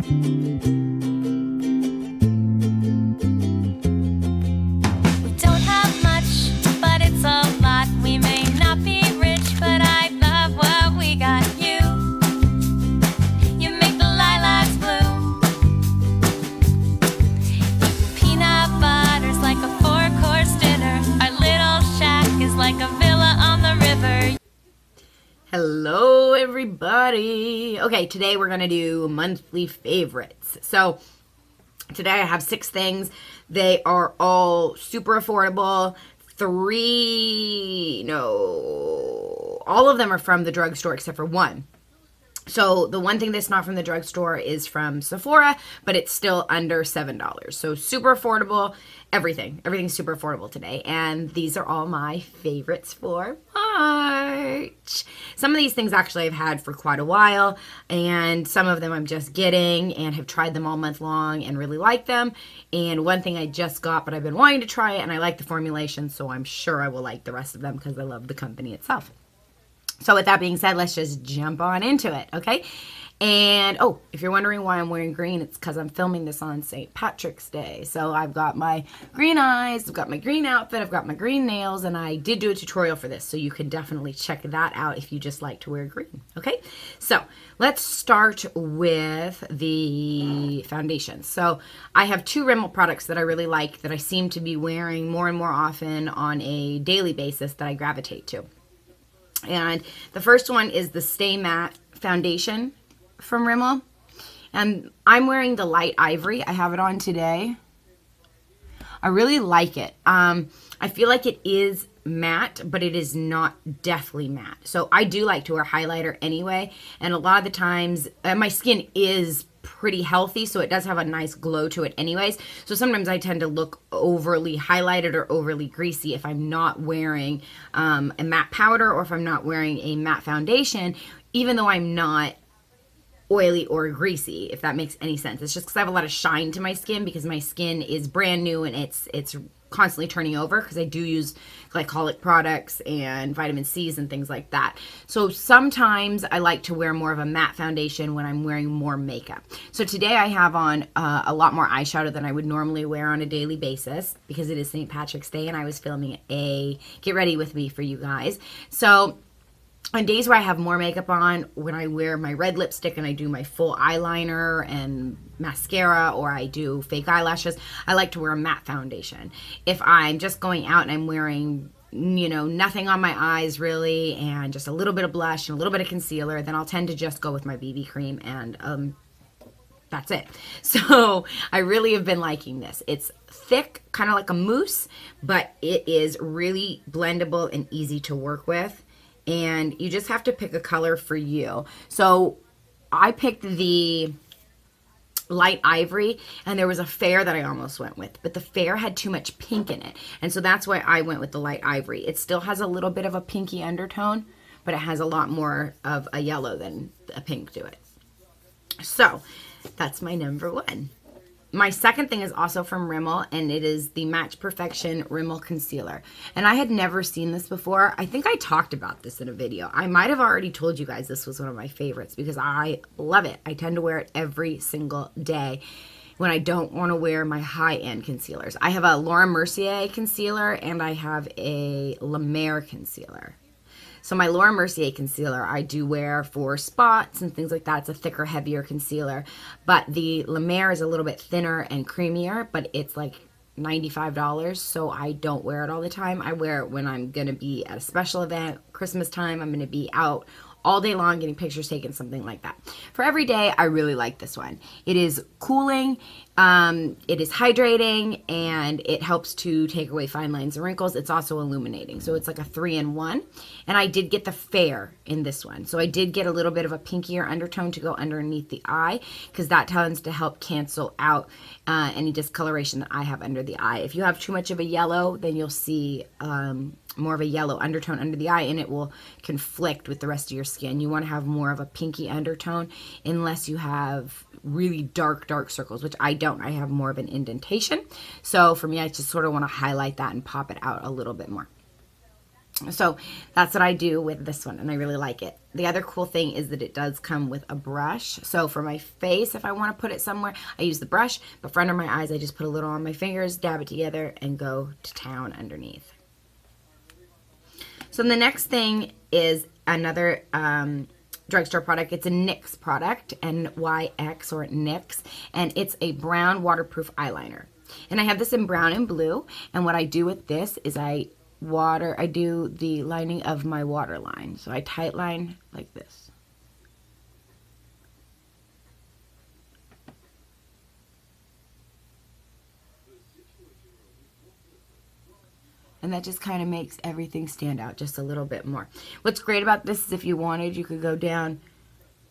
don't have much, but it's a lot. We may not be rich, but I love what we got. You make the lilacs bloom. Peanut butter's like a 4-course dinner. Our little shack is like a villa on the river. Hello everybody. Okay, today we're gonna do monthly favorites. So today I have 6 things. They are all super affordable. All of them are from the drugstore except for one. So the one thing that's not from the drugstore is from Sephora, but it's still under $7. So super affordable, everything's super affordable today. And these are all my favorites for March. Some of these things actually I've had for quite a while, and some of them I'm just getting and have tried them all month long and really like them. And one thing I just got, but I've been wanting to try it, and I like the formulation, so I'm sure I will like the rest of them because I love the company itself. So with that being said, let's just jump on into it, okay? And, oh, if you're wondering why I'm wearing green, it's because I'm filming this on St. Patrick's Day. So I've got my green eyes, I've got my green outfit, I've got my green nails, and I did do a tutorial for this, so you can definitely check that out if you just like to wear green, okay? So let's start with the foundation. So I have 2 Rimmel products that I really like that I seem to be wearing more and more often on a daily basis that I gravitate to. And the first one is the Stay Matte Foundation from Rimmel. And I'm wearing the light ivory. I have it on today. I really like it. I feel like it is matte, but it is not deathly matte. So I do like to wear highlighter anyway. And a lot of the times, my skin is pretty healthy, so it does have a nice glow to it anyways. So sometimes I tend to look overly highlighted or overly greasy if I'm not wearing a matte powder or if I'm not wearing a matte foundation, even though I'm not oily or greasy, if that makes any sense. It's just because I have a lot of shine to my skin because my skin is brand new and it's constantly turning over because I do use glycolic products and vitamin C's and things like that. So sometimes I like to wear more of a matte foundation when I'm wearing more makeup. So today I have on a lot more eyeshadow than I would normally wear on a daily basis because it is St. Patrick's Day and I was filming a get ready with me for you guys. So on days where I have more makeup on, when I wear my red lipstick and I do my full eyeliner and mascara or I do fake eyelashes, I like to wear a matte foundation. If I'm just going out and I'm wearing, you know, nothing on my eyes really and just a little bit of blush and a little bit of concealer, then I'll tend to just go with my BB cream and that's it. So I really have been liking this. It's thick, kind of like a mousse, but it is really blendable and easy to work with. And you just have to pick a color for you. So I picked the light ivory, and there was a fair that I almost went with, but the fair had too much pink in it. And so that's why I went with the light ivory. It still has a little bit of a pinky undertone, but it has a lot more of a yellow than a pink to it. So that's my number 1. My second thing is also from Rimmel, and it is the Match Perfection Rimmel Concealer. And I had never seen this before. I think I talked about this in a video. I might have already told you guys this was one of my favorites because I love it. I tend to wear it every single day when I don't want to wear my high-end concealers. I have a Laura Mercier concealer, and I have a La Mer concealer. So my Laura Mercier concealer I do wear for spots and things like that. It's a thicker, heavier concealer. But the La Mer is a little bit thinner and creamier, but it's like $95, so I don't wear it all the time. I wear it when I'm going to be at a special event, Christmas time, I'm going to be out all day long getting pictures taken, something like that. For every day, I really like this one. It is cooling, it is hydrating, and it helps to take away fine lines and wrinkles. It's also illuminating, so it's like a 3-in-1. And I did get the fair in this one, so I did get a little bit of a pinkier undertone to go underneath the eye because that tends to help cancel out any discoloration that I have under the eye. If you have too much of a yellow, then you'll see more of a yellow undertone under the eye, and it will conflict with the rest of your skin. You want to have more of a pinky undertone unless you have really dark circles, which I don't. I have more of an indentation. So for me, I just sort of want to highlight that and pop it out a little bit more. So that's what I do with this one, and I really like it. The other cool thing is that it does come with a brush. So for my face, if I want to put it somewhere, I use the brush, but for under my eyes, I just put a little on my fingers, dab it together, and go to town underneath. So the next thing is another drugstore product. It's a NYX product, NYX or NYX, and it's a brown waterproof eyeliner. And I have this in brown and blue, and what I do with this is I do the lining of my waterline. So I tight line like this. And that just kind of makes everything stand out just a little bit more. What's great about this is if you wanted, you could go down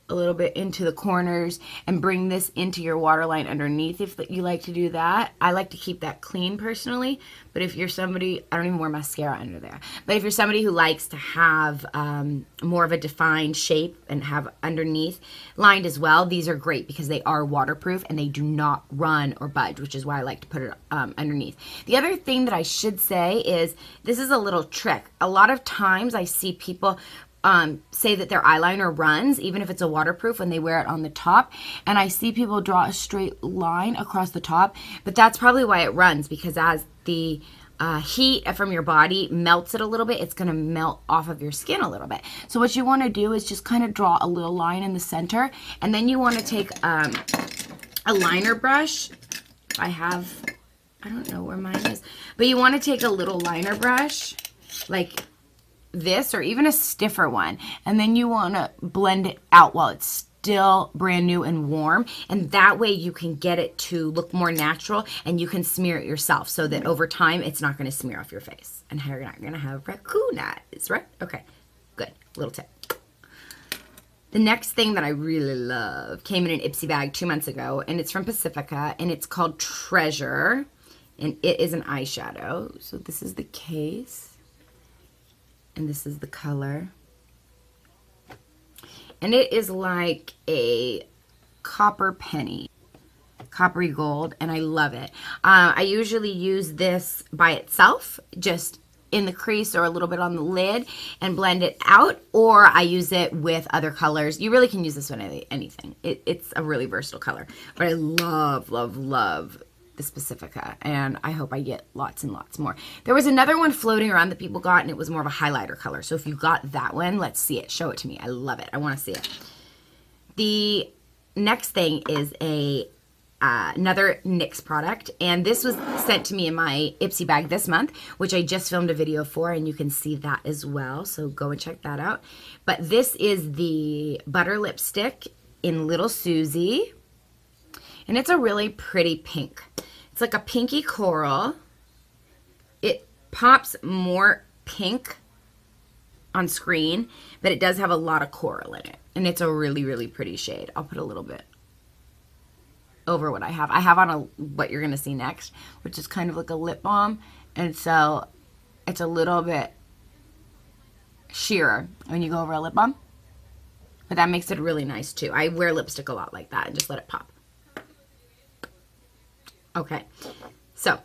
a little bit into the corners and bring this into your waterline underneath if you like to do that. I like to keep that clean personally, but if you're somebody, I don't even wear mascara under there, but if you're somebody who likes to have more of a defined shape and have underneath lined as well, these are great because they are waterproof and they do not run or budge, which is why I like to put it underneath. The other thing that I should say is this is a little trick. A lot of times I see people say that their eyeliner runs, even if it's a waterproof, when they wear it on the top. And I see people draw a straight line across the top, but that's probably why it runs, because as the heat from your body melts it a little bit, it's going to melt off of your skin a little bit. So what you want to do is just kind of draw a little line in the center, and then you want to take a liner brush. I don't know where mine is, but you want to take a little liner brush, like this, or even a stiffer one, and then you want to blend it out while it's still brand new and warm, and that way you can get it to look more natural and you can smear it yourself so that over time it's not going to smear off your face and you're not going to have raccoon eyes, right? Okay, good. Little tip. The next thing that I really love came in an Ipsy bag 2 months ago, and it's from Pacifica, and it's called Treasure, and it is an eyeshadow. So this is the case. And this is the color. And it is like a copper penny, coppery gold, and I love it. I usually use this by itself, just in the crease or a little bit on the lid, and blend it out, or I use it with other colors. You really can use this with anything. It's a really versatile color. But I love, love, love the Pacifica, and I hope I get lots and lots more. There was another one floating around that people got, and it was more of a highlighter color. So if you got that one, let's see it. Show it to me. I love it. I want to see it. The next thing is another NYX product, and this was sent to me in my Ipsy bag this month, which I just filmed a video for, and you can see that as well. So go and check that out. But this is the Butter Lipstick in Little Susie, and it's a really pretty pink. It's like a pinky coral. It pops more pink on screen, but it does have a lot of coral in it. And it's a really, really pretty shade. I'll put a little bit over what I have. I have on what you're going to see next, which is kind of like a lip balm. And so it's a little bit sheerer when you go over a lip balm. But that makes it really nice too. I wear lipstick a lot like that and just let it pop. Okay, so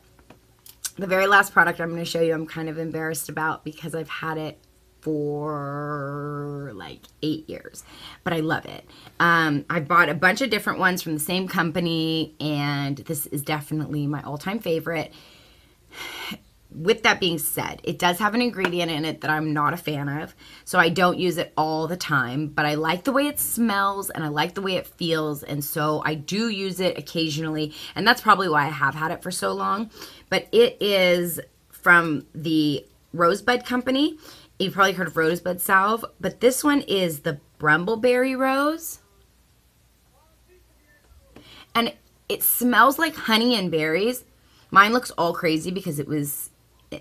the very last product I'm going to show you, I'm kind of embarrassed about because I've had it for like 8 years, but I love it. I bought a bunch of different ones from the same company, and this is definitely my all-time favorite. With that being said, it does have an ingredient in it that I'm not a fan of, so I don't use it all the time, but I like the way it smells and I like the way it feels, and so I do use it occasionally, and that's probably why I have had it for so long. But it is from the Rosebud Company. You've probably heard of Rosebud Salve, but this one is the Brumbleberry Rose, and it smells like honey and berries. Mine looks all crazy because it was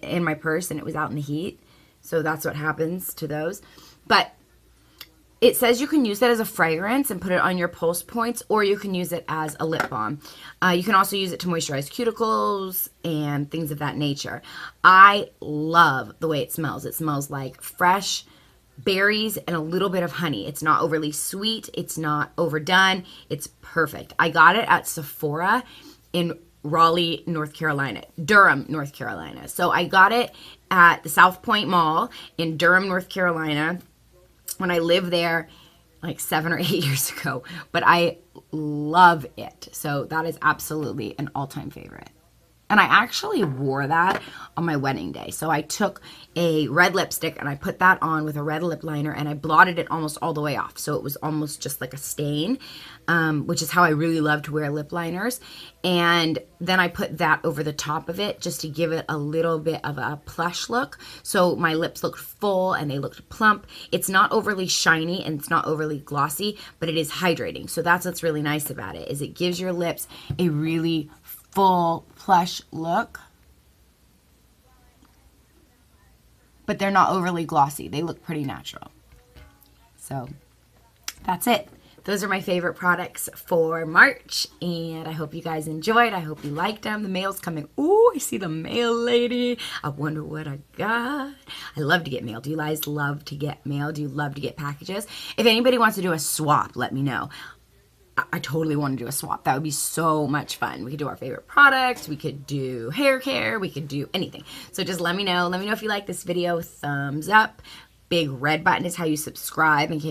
in my purse and it was out in the heat, so that's what happens to those. But it says you can use that as a fragrance and put it on your pulse points, or you can use it as a lip balm. You can also use it to moisturize cuticles and things of that nature. I love the way it smells. It smells like fresh berries and a little bit of honey. It's not overly sweet. It's not overdone. It's perfect. I got it at Sephora in Raleigh, North Carolina, Durham, North Carolina. So I got it at the South Point Mall in Durham, North Carolina when I lived there like 7 or 8 years ago. But I love it. So that is absolutely an all-time favorite. And I actually wore that on my wedding day. So I took a red lipstick and I put that on with a red lip liner and I blotted it almost all the way off. So it was almost just like a stain, which is how I really love to wear lip liners. And then I put that over the top of it just to give it a little bit of a plush look. So my lips looked full and they looked plump. It's not overly shiny and it's not overly glossy, but it is hydrating. So that's what's really nice about it, is it gives your lips a really full plush look, but they're not overly glossy. They look pretty natural. So that's it. Those are my favorite products for March, and I hope you guys enjoyed. I hope you liked them. The mail's coming. Ooh, I see the mail lady. I wonder what I got. I love to get mail. Do you guys love to get mail? Do you love to get packages? If anybody wants to do a swap, let me know. I totally want to do a swap. That would be so much fun. We could do our favorite products. We could do hair care. We could do anything. So just let me know. Let me know if you like this video. Thumbs up. Big red button is how you subscribe in case